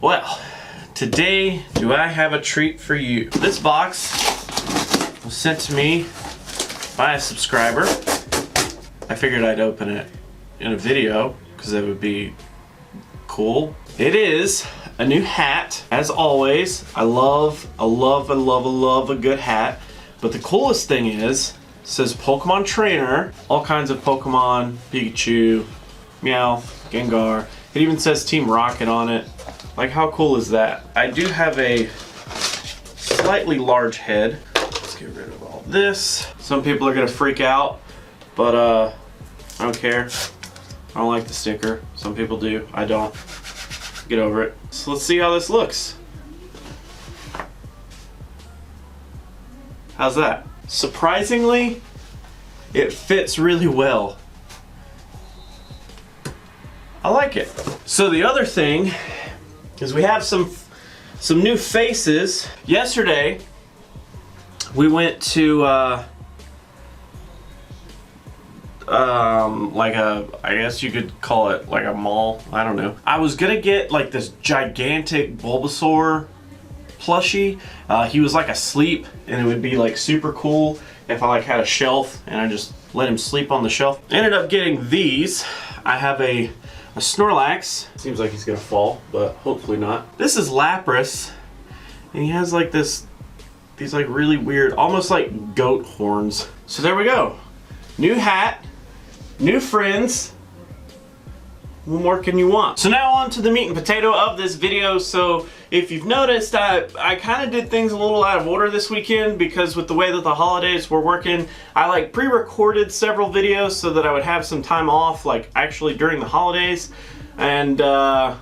Well, today do I have a treat for you. This box was sent to me by a subscriber. I figured I'd open it in a video because that would be cool. It is a new hat, as always. I love a good hat. But the coolest thing is, it says Pokemon Trainer, all kinds of Pokemon, Pikachu, Meowth, Gengar. It even says Team Rocket on it. Like, how cool is that? I do have a slightly large head. Let's get rid of all this. Some people are gonna freak out, but I don't care. I don't like the sticker. Some people do. I don't. Get over it. So let's see how this looks. How's that? Surprisingly, it fits really well. I like it. So the other thing is we have some new faces. Yesterday, we went to like I guess you could call it like a mall. I don't know. I was gonna get like this gigantic Bulbasaur plushie. He was like asleep, and it would be like super cool if I like had a shelf and I just let him sleep on the shelf. Ended up getting these. I have a Snorlax. Seems like he's gonna fall, but hopefully not. This is Lapras, and he has like these like really weird, almost like goat horns. So there we go. New hat, new friends. What more can you want? So now on to the meat and potato of this video. So if you've noticed, I kind of did things a little out of order this weekend because with the way that the holidays were working, I like pre-recorded several videos so that I would have some time off, like actually during the holidays. And I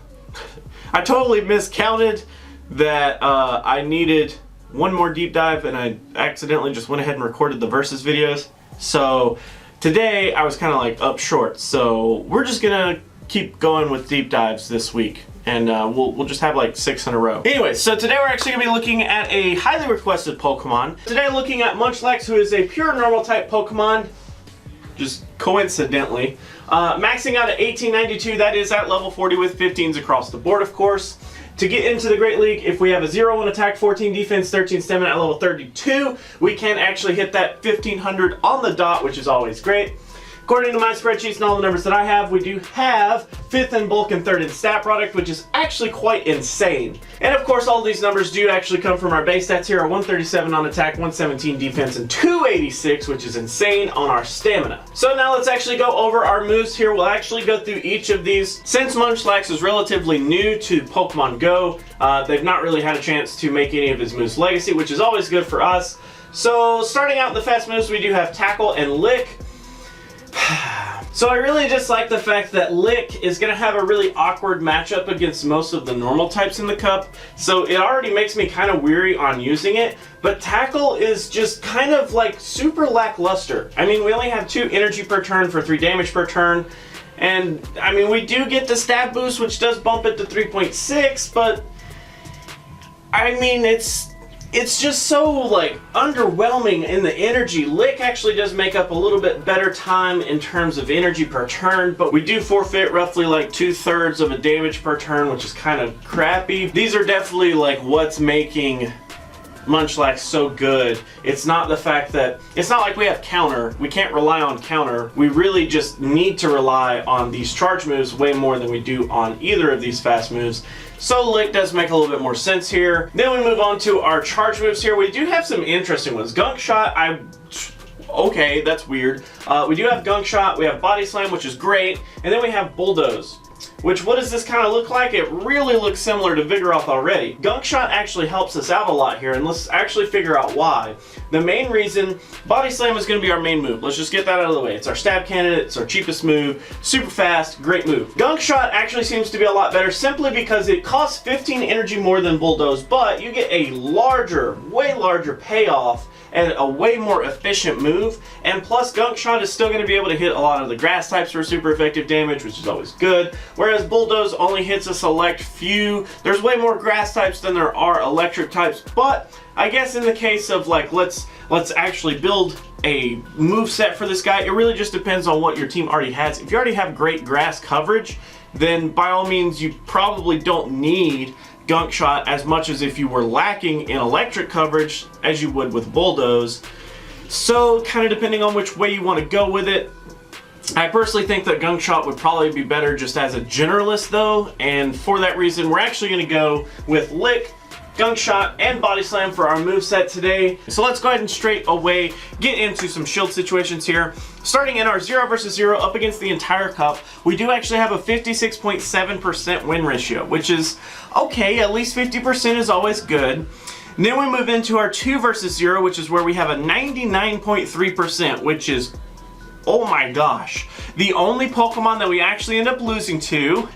totally miscounted that I needed one more deep dive, and I accidentally just went ahead and recorded the versus videos. So today I was kind of like up short. So we're just gonna keep going with deep dives this week, and we'll just have like 6 in a row. Anyway, so today we're actually gonna be looking at a highly requested Pokemon. Today looking at Munchlax, who is a pure normal type Pokemon, just coincidentally. Maxing out at 1892, that is at level 40 with 15s across the board, of course. To get into the Great League, if we have a 0-1 attack, 14 defense, 13 stamina at level 32, we can actually hit that 1500 on the dot, which is always great. According to my spreadsheets and all the numbers that I have, we do have 5th in bulk and 3rd in stat product, which is actually quite insane. And of course, all these numbers do actually come from our base stats here, our 137 on attack, 117 defense, and 286, which is insane on our stamina. So now let's actually go over our moves here. We'll actually go through each of these. Since Munchlax is relatively new to Pokemon Go, they've not really had a chance to make any of his moves legacy, which is always good for us. So starting out the fast moves, we do have Tackle and Lick. So I really just like the fact that Lick is going to have a really awkward matchup against most of the normal types in the cup, so it already makes me kind of weary on using it. But Tackle is just kind of like super lackluster. I mean, we only have 2 energy per turn for 3 damage per turn, and I mean, we do get the stat boost, which does bump it to 3.6, but I mean, it's just so like underwhelming in the energy. Lick actually does make up a little bit better time in terms of energy per turn, but we do forfeit roughly like 2/3 of a damage per turn, which is kind of crappy. These are definitely like what's making Munchlax so good. It's not the fact that, it's not like we have counter. We can't rely on counter. We really just need to rely on these charge moves way more than we do on either of these fast moves. So Lick does make a little bit more sense here. Then we move on to our charge moves here. We do have some interesting ones. Gunk Shot, okay, that's weird. We do have Gunk Shot, we have Body Slam, which is great, and then we have Bulldoze. Which, what does this kind of look like? It really looks similar to Vigoroth already. Gunk Shot actually helps us out a lot here, and let's actually figure out why. The main reason, Body Slam is going to be our main move. Let's just get that out of the way. It's our stab candidate, it's our cheapest move, super fast, great move. Gunk Shot actually seems to be a lot better simply because it costs 15 energy more than Bulldoze, but you get a larger, way larger payoff and a way more efficient move, and plus Gunk Shot is still going to be able to hit a lot of the grass types for super effective damage, which is always good, whereas whereas Bulldoze only hits a select few. There's way more grass types than there are electric types, but I guess in the case of like, let's actually build a move set for this guy, it really just depends on what your team already has. If you already have great grass coverage, then by all means you probably don't need Gunk Shot as much as if you were lacking in electric coverage as you would with Bulldoze. So kind of depending on which way you want to go with it. I personally think that Gunk Shot would probably be better just as a generalist though, and for that reason we're actually going to go with Lick, Gunk Shot, and Body Slam for our moveset today. So let's go ahead and straight away get into some shield situations here. Starting in our 0 versus 0 up against the entire cup, we do actually have a 56.7% win ratio, which is okay. At least 50% is always good. And then we move into our 2 versus 0, which is where we have a 99.3%, which is, oh my gosh. The only Pokemon that we actually end up losing to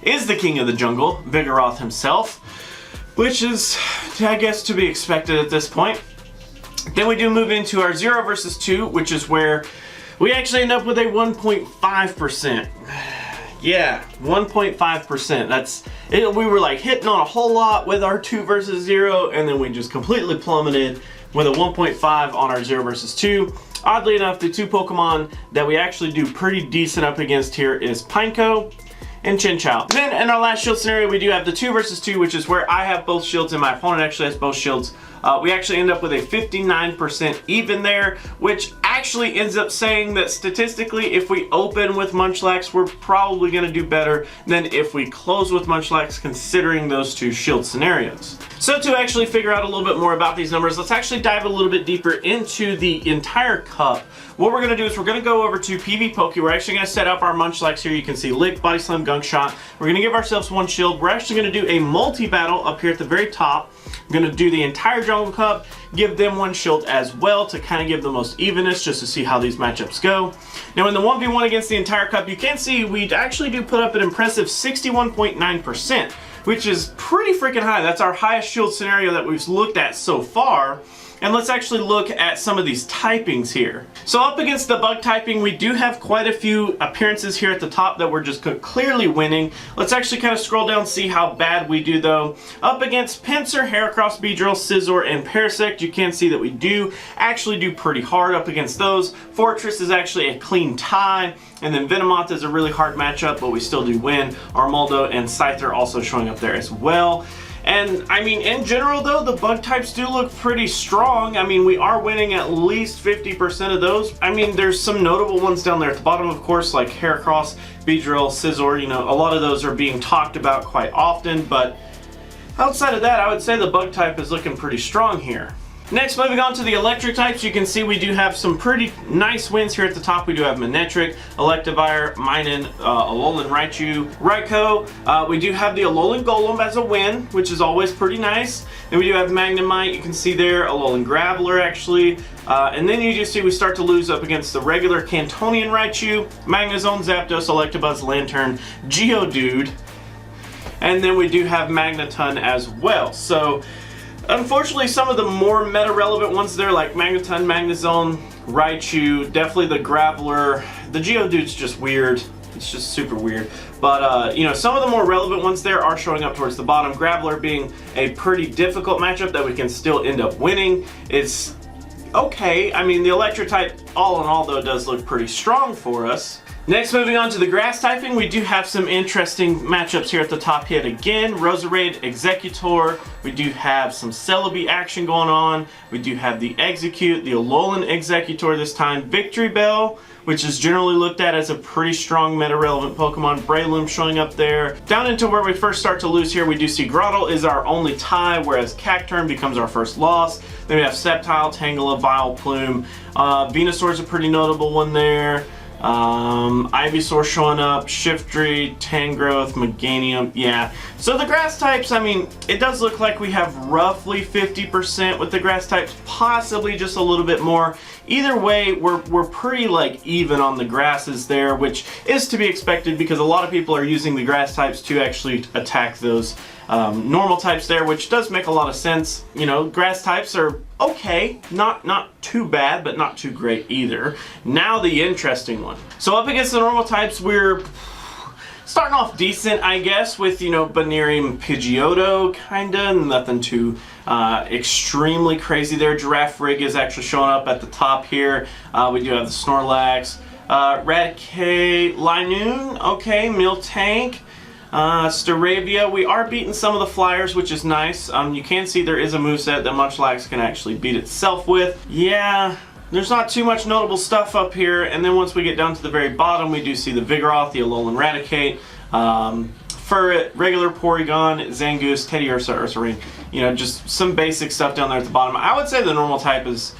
is the King of the Jungle, Vigoroth himself, which is, I guess, to be expected at this point. Then we do move into our 0 versus 2, which is where we actually end up with a 1.5%. Yeah, 1.5%. That's it. We were like hitting on a whole lot with our 2 versus 0, and then we just completely plummeted with a 1.5 on our 0 versus 2. Oddly enough, the 2 Pokemon that we actually do pretty decent up against here is Pineco and Chinchou. Then in our last shield scenario, we do have the 2 versus 2, which is where I have both shields and my opponent actually has both shields. We actually end up with a 59% even there, which actually ends up saying that statistically, if we open with Munchlax, we're probably going to do better than if we close with Munchlax, considering those 2 shield scenarios. So to actually figure out a little bit more about these numbers, let's actually dive a little bit deeper into the entire cup. What we're going to do is we're going to go over to PV Poke. We're actually going to set up our Munchlax here. You can see Lick, Body Slam, Gunk Shot. We're going to give ourselves 1 shield. We're actually going to do a multi-battle up here at the very top. I'm going to do the entire Jungle Cup, give them 1 shield as well to kind of give the most evenness, just to see how these matchups go. Now in the 1v1 against the entire cup, you can see we actually do put up an impressive 61.9%, which is pretty freaking high. That's our highest shield scenario that we've looked at so far. And let's actually look at some of these typings here. So up against the bug typing, we do have quite a few appearances here at the top that we're just clearly winning. Let's actually kind of scroll down and see how bad we do though. Up against Pinsir, Heracross, Beedrill, Scizor, and Parasect, you can see that we do actually do pretty hard up against those. Fortress is actually a clean tie. And then Venomoth is a really hard matchup, but we still do win. Armaldo and Scyther also showing up there as well. And I mean, in general though, the bug types do look pretty strong. I mean, we are winning at least 50% of those. I mean, there's some notable ones down there at the bottom, of course, like Heracross, Beedrill, Scizor, you know, a lot of those are being talked about quite often, but outside of that, I would say the bug type is looking pretty strong here. Next, moving on to the electric types, you can see we do have some pretty nice wins here at the top. We do have Manectric, Electivire, Minun, Alolan Raichu, Raikou. We do have the Alolan Golem as a win, which is always pretty nice. Then we do have Magnemite, you can see there, Alolan Graveler actually. And then you just see we start to lose up against the regular Cantonian Raichu, Magnezone, Zapdos, Electabuzz, Lantern, Geodude. And then we do have Magneton as well. So unfortunately, some of the more meta-relevant ones there, like Magneton, Magnezone, Raichu, definitely the Graveler. The Geodude's just weird. It's just super weird. But, you know, some of the more relevant ones there are showing up towards the bottom. Graveler being a pretty difficult matchup that we can still end up winning. It's okay. I mean, the Electric type, all in all, though, does look pretty strong for us. Next, moving on to the grass typing, we do have some interesting matchups here at the top yet again. Roserade, Executor, we do have some Celebi action going on. We do have the Execute, the Alolan Executor this time. Victory Bell, which is generally looked at as a pretty strong meta-relevant Pokemon. Breloom showing up there. Down into where we first start to lose here, we do see Grottle is our only tie, whereas Cacturne becomes our first loss. Then we have Sceptile, Tangela, Vileplume. Venusaur's a pretty notable one there. Ivysaur showing up, Shiftry, Tangrowth, Meganium, yeah. So the grass types, I mean, it does look like we have roughly 50% with the grass types, possibly just a little bit more. Either way, we're pretty like even on the grasses there, which is to be expected because a lot of people are using the grass types to actually attack those normal types there, which does make a lot of sense. You know, grass types are okay, not too bad, but not too great either. Now the interesting one. So up against the normal types, we're starting off decent, I guess, with, you know, Banerium Pidgeotto, kinda, nothing too extremely crazy there. Giraffe Rig is actually showing up at the top here. We do have the Snorlax, Redacted, Linoon, okay, Miltank, Staravia. We are beating some of the flyers, which is nice. You can see there is a moveset that Munchlax can actually beat itself with. Yeah, there's not too much notable stuff up here, and then once we get down to the very bottom, we do see the Vigoroth, the Alolan Raticate, Furret, regular Porygon, Zangoose, Teddiursa, Ursaring. You know, just some basic stuff down there at the bottom. I would say the normal type is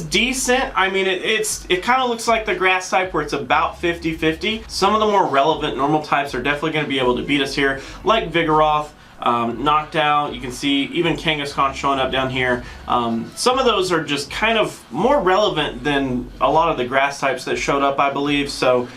decent. I mean, it kind of looks like the grass type where it's about 50-50. Some of the more relevant normal types are definitely going to be able to beat us here, like Vigoroth, Knocked Out. You can see even Kangaskhan showing up down here. Some of those are just kind of more relevant than a lot of the grass types that showed up, I believe. So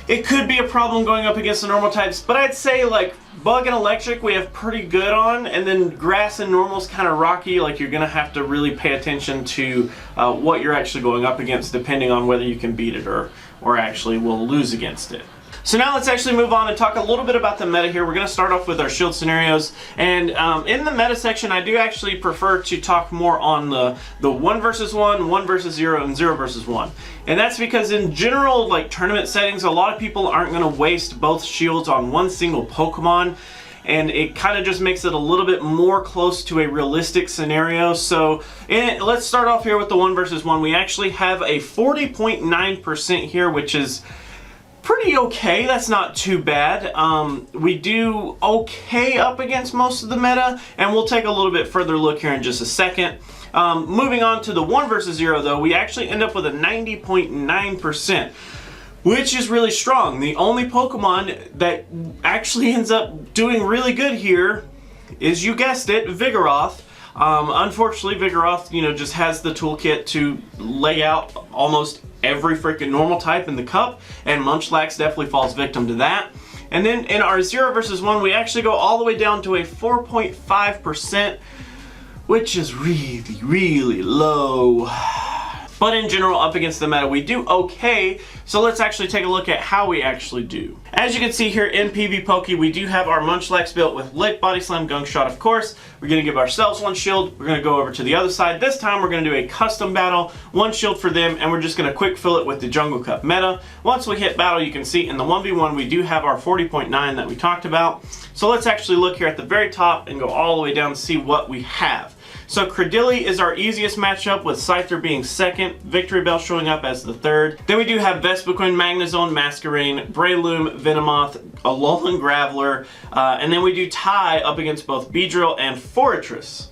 it could be a problem going up against the normal types, but I'd say like Bug and Electric we have pretty good on, and then Grass and Normal's kind of rocky. Like you're gonna have to really pay attention to what you're actually going up against, depending on whether you can beat it or actually will lose against it. So now let's actually move on and talk a little bit about the meta here. We're going to start off with our shield scenarios, and in the meta section I do actually prefer to talk more on the 1 versus 1, 1 versus 0, and 0 versus 1. And that's because in general, like tournament settings, a lot of people aren't going to waste both shields on one single Pokemon, and it kind of just makes it a little bit more close to a realistic scenario. So let's start off here with the 1 versus 1. We actually have a 40.9% here, which is pretty okay. That's not too bad. We do okay up against most of the meta, and we'll take a little bit further look here in just a second. Moving on to the 1 versus 0 though, we actually end up with a 90.9%, which is really strong. The only Pokemon that actually ends up doing really good here is, you guessed it, Vigoroth. Unfortunately, Vigoroth, you know, just has the toolkit to lay out almost every freaking normal type in the cup, and Munchlax definitely falls victim to that. And then in our 0 versus 1, we actually go all the way down to a 4.5%, which is really, really low. But in general, up against the meta, we do okay. So let's actually take a look at how we actually do. As you can see here in PvPoke, we do have our Munchlax built with Lick, Body Slam, Gunk Shot, of course. We're going to give ourselves one shield. We're going to go over to the other side. This time, we're going to do a custom battle, one shield for them, and we're just going to quick fill it with the Jungle Cup meta. Once we hit battle, you can see in the 1v1, we do have our 40.9 that we talked about. So let's actually look here at the very top and go all the way down to see what we have. So Credilli is our easiest matchup, with Scyther being second, Victory Bell showing up as the third. Then we do have Vespiquen, Magnezone, Masquerain, Breloom, Venomoth, Alolan Graveler, and then we do tie up against both Beedrill and Forretress.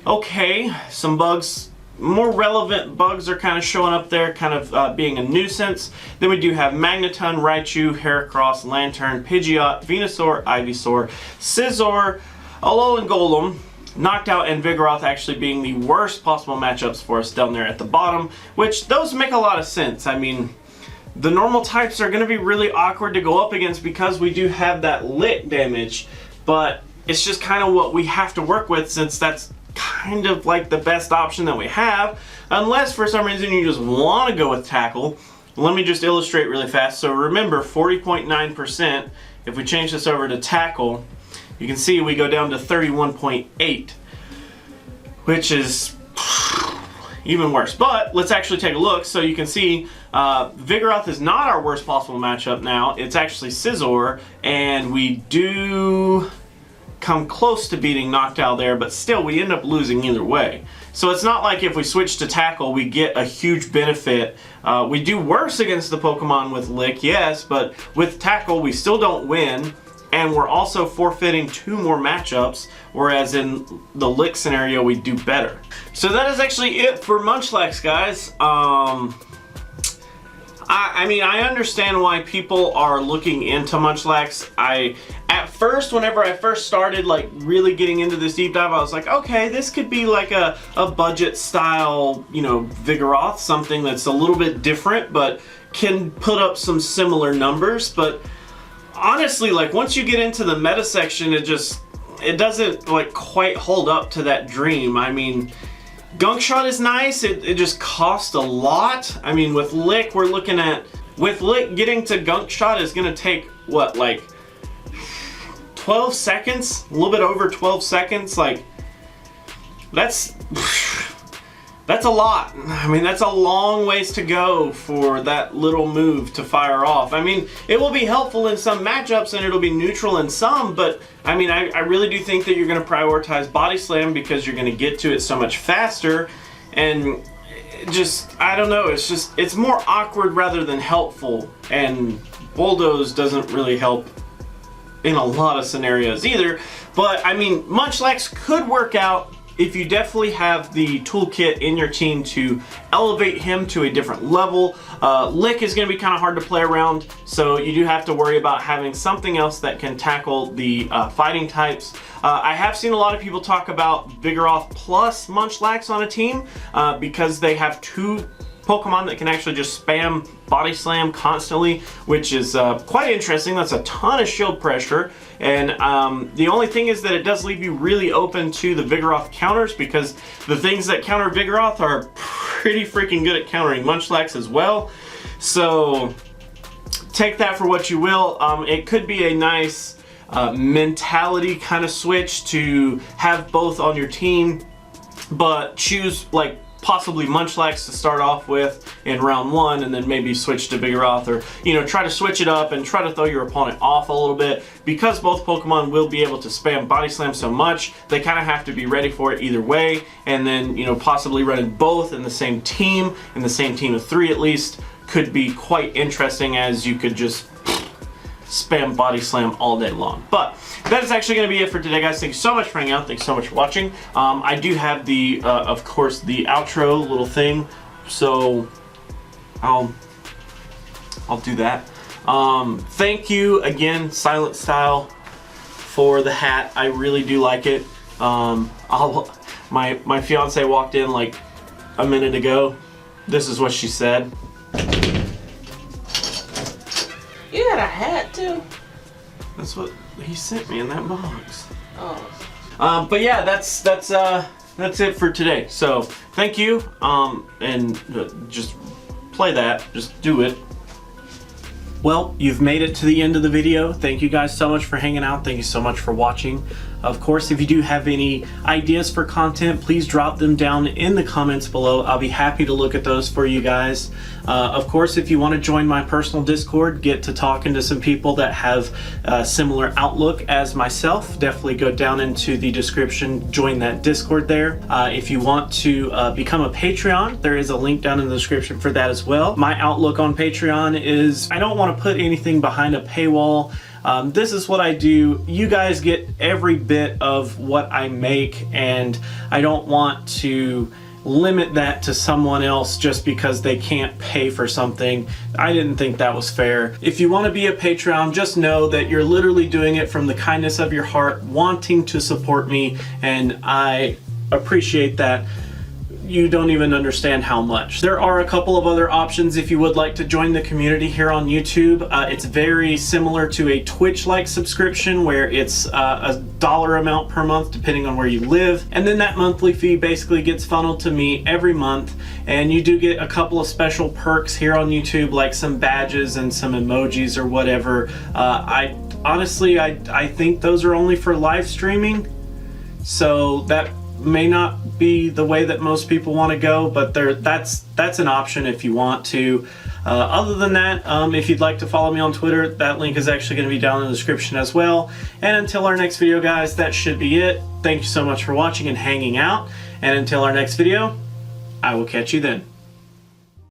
Okay, some bugs, more relevant bugs are kind of showing up there, kind of being a nuisance. Then we do have Magneton, Raichu, Heracross, Lantern, Pidgeot, Venusaur, Ivysaur, Scizor, Alolan Golem, Knocked Out, and Vigoroth actually being the worst possible matchups for us down there at the bottom, which those make a lot of sense. I mean, the normal types are going to be really awkward to go up against because we do have that Lick damage, but it's just kind of what we have to work with, since that's kind of like the best option that we have, unless for some reason you just want to go with Tackle. Let me just illustrate really fast. So remember, 40.9%, if we change this over to Tackle, you can see we go down to 31.8, which is even worse. But let's actually take a look. So you can see Vigoroth is not our worst possible matchup now. It's actually Scizor, and we do come close to beating Knocked Out there, but still we end up losing either way. So it's not like if we switch to Tackle we get a huge benefit. We do worse against the Pokemon with Lick, yes, but with Tackle we still don't win. And we're also forfeiting 2 more matchups, whereas in the Lick scenario, we do better. So that is actually it for Munchlax, guys. I mean, I understand why people are looking into Munchlax. At first, whenever I first started, like, really getting into this deep dive, I was like, okay, this could be like a budget style, you know, Vigoroth, something that's a little bit different, but can put up some similar numbers. But honestly, like, once you get into the meta section, it doesn't like quite hold up to that dream. I mean, Gunk Shot is nice, it just costs a lot. I mean, with Lick, we're looking at, with Lick, getting to Gunk Shot is gonna take, what, like 12 seconds, a little bit over 12 seconds, like, that's a lot. I mean, that's a long ways to go for that little move to fire off. I mean, it will be helpful in some matchups and it'll be neutral in some, but I mean, I really do think that you're going to prioritize Body Slam because you're going to get to it so much faster, and just, I don't know, it's more awkward rather than helpful, and Bulldoze doesn't really help in a lot of scenarios either. But I mean, Munchlax could work out if you definitely have the toolkit in your team to elevate him to a different level. Lick is going to be kind of hard to play around, so you do have to worry about having something else that can tackle the fighting types. I have seen a lot of people talk about Vigoroth plus Munchlax on a team because they have two Pokemon that can actually just spam Body Slam constantly, which is quite interesting. That's a ton of shield pressure, and the only thing is that it does leave you really open to the Vigoroth counters, because the things that counter Vigoroth are pretty freaking good at countering Munchlax as well. So take that for what you will. It could be a nice mentality kind of switch to have both on your team, but choose like possibly Munchlax to start off with in round 1, and then maybe switch to Vigoroth, or you know, try to switch it up and try to throw your opponent off a little bit, because both Pokemon will be able to spam Body Slam so much. They kind of have to be ready for it either way, and then you know, possibly running both in the same team of 3 at least, could be quite interesting, as you could just spam Body Slam all day long. But that is actually going to be it for today, guys. Thank you so much for hanging out. Thanks so much for watching. I do have the, of course, the outro little thing, so I'll do that. Thank you again, Silent Style, for the hat. I really do like it. My fiance walked in like a minute ago. This is what she said. You got a hat too? That's what he sent me in that box. Oh. But yeah, that's it for today. So thank you, and just play that. Just do it. Well, you've made it to the end of the video. Thank you guys so much for hanging out. Thank you so much for watching. Of course, if you do have any ideas for content, please drop them down in the comments below. I'll be happy to look at those for you guys. Of course, if you want to join my personal Discord, get to talking to some people that have a similar outlook as myself, definitely go down into the description, join that Discord there. If you want to become a Patreon, there is a link down in the description for that as well. My outlook on Patreon is I don't want to put anything behind a paywall. This is what I do. You guys get every bit of what I make, and I don't want to limit that to someone else just because they can't pay for something. I didn't think that was fair. If you want to be a Patreon, just know that you're literally doing it from the kindness of your heart, wanting to support me, and I appreciate that. You don't even understand how much. There are a couple of other options if you would like to join the community here on YouTube. It's very similar to a Twitch-like subscription, where it's a dollar amount per month depending on where you live, and then that monthly fee basically gets funneled to me every month, and you do get a couple of special perks here on YouTube, like some badges and some emojis or whatever. I honestly think those are only for live streaming, so that may not be the way that most people want to go, but that's an option if you want to. Other than that, if you'd like to follow me on Twitter, that link is actually going to be down in the description as well. And until our next video, guys, that should be it. Thank you so much for watching and hanging out, and until our next video, I will catch you then.